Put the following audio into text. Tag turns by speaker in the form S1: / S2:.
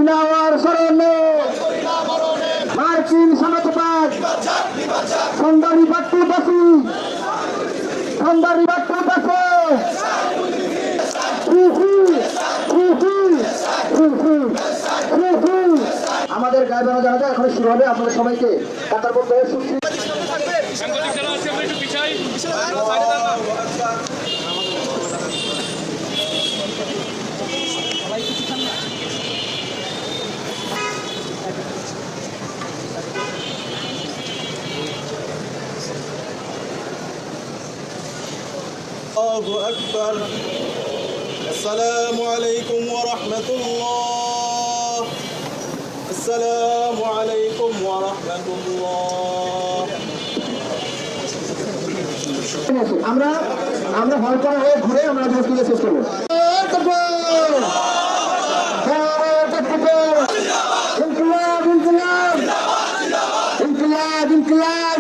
S1: নেওয়ার স্মরণে মার্কিন সামন্তবাদ সন্ধানী বাট্টু বাসি সন্ধানী বাট্টু বাসে আমাদের গায়ে বানা জানাজা এখন শুরু হবে। আপনাদের সবাইকে কাতারবদ্ধ হয়ে সুস্থ
S2: الله أكبر. السلام عليكم ورحمة الله. السلام عليكم ورحمة الله.
S1: আমরা হল করা হয়ে ঘুরে আমরা মসজিদে শেষ করবো। ইনকিলাব ইনকিলাব ইনকিলাব ইনকিলাব